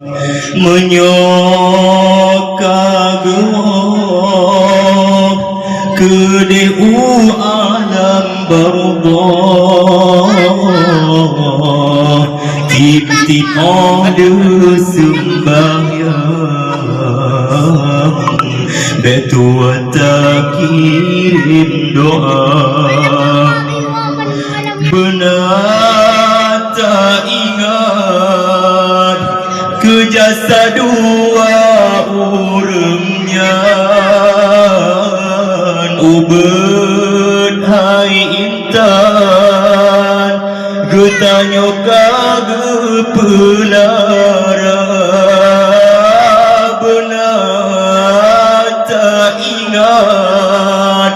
menyokageuh kedeu alam berdoa tip-tip ada sembahyang betua tak kirim doa benar tak ingat kejasa dua urangnya ubed hai intan getanyo kagepelara benar tak ingat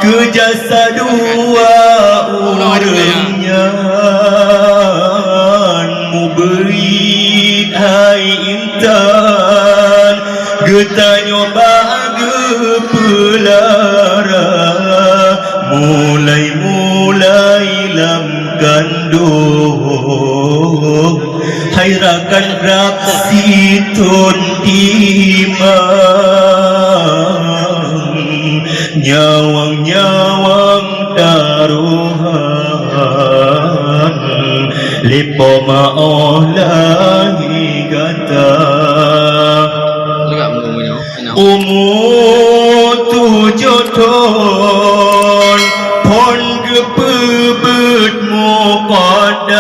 kejasa dua urangnya muberi hai intan getanyo bagepelara mulai lam kandung hairakan rap situn timang nyawang taruhan lipo maolahi gata umur 7 tahun pon gepebet muqaddam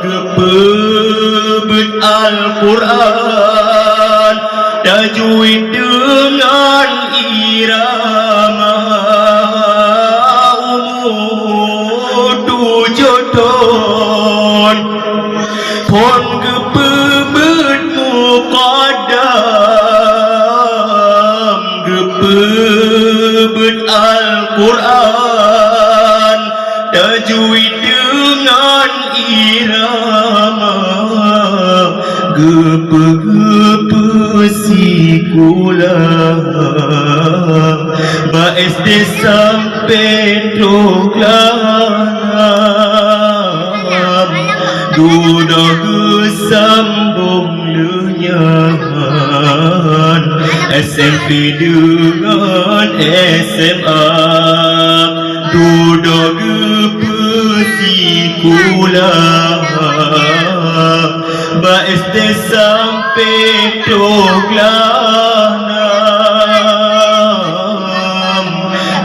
gepebet Al-Quran tajwid dengan irama umur 7 tahun pon gepebet muqaddam gepebet Al-Quran tajwid dengan irama gepe-gepe sikulah ba SD sampai Doklam duda gesambung lenyahan SMP dengan SMA duda gepesikulah ba SD sampai Doklam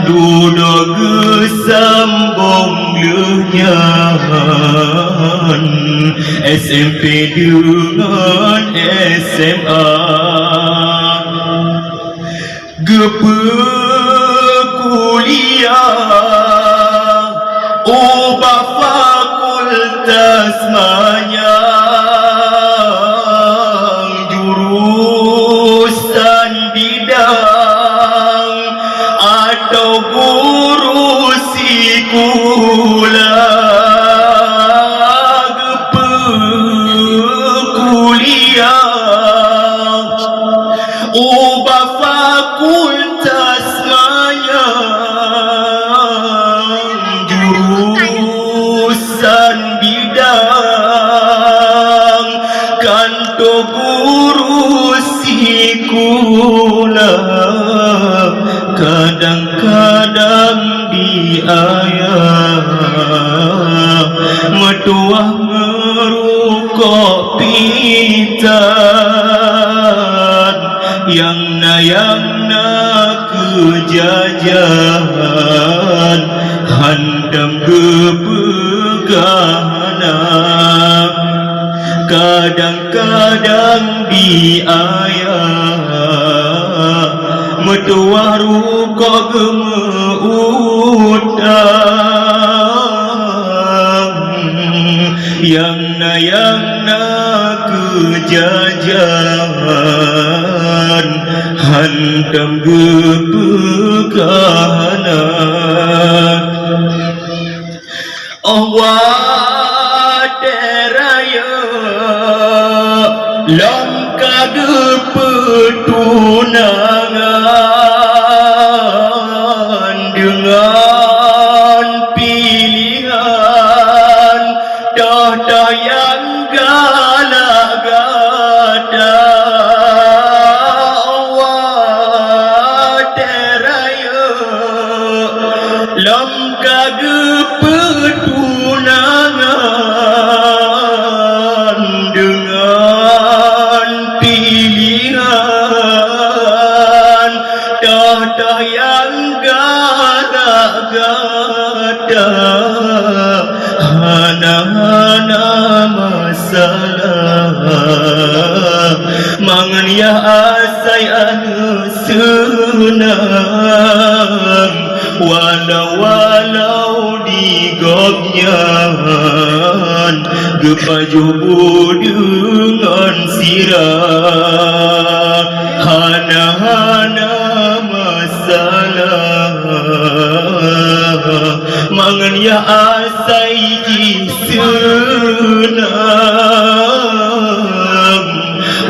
duda gesambung lenyahan SMP dengan SMA gepe kuliah ubah fakultas manyang jurusan bidang atau guru sikulah ubah fakultas manyang jurusan bidang kanto guru sikulah kadang-kadang diayah metuah merukok pitan yang na kejajahan handam gepegana kadang-kadang diayah metuah rukok gemeudang yang na kejajahan handam gepegana waderaya lam kagepetunangan dengan pilihan dah yang gal salah mangan ya asai anu senang walau di gobnyan gepajuh dengan sirah hana masalah mangan ya asai ji senang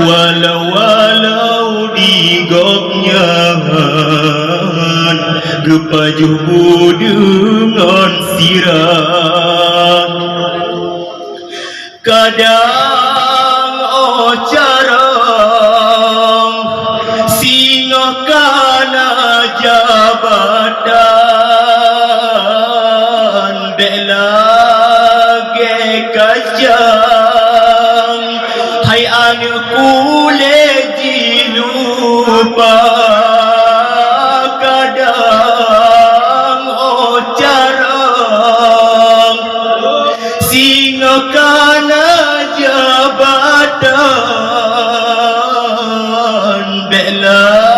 walau di gobnyan gepajuh dengan sirah kadang carang singa kana jabatan belage kajang hai anu kule dilupa kadang carang singa kana jabatan belage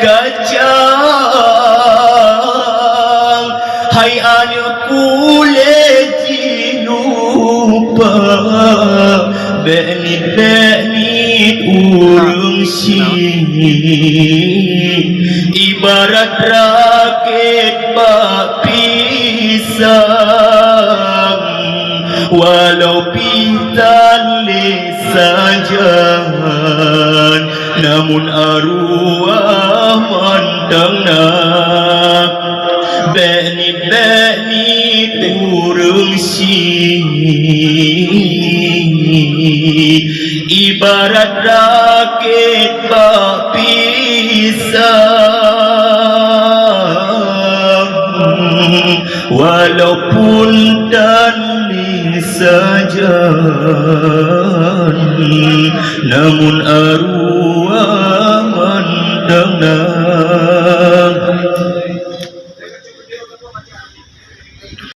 kacang hai anu kule dilupa benit urung si ibarat rakit bak pisang walau pitan lesajan namun arwah mandang nak benit urung si ibarat rakit bak pisang walaupun tani sajan namun arwah mandang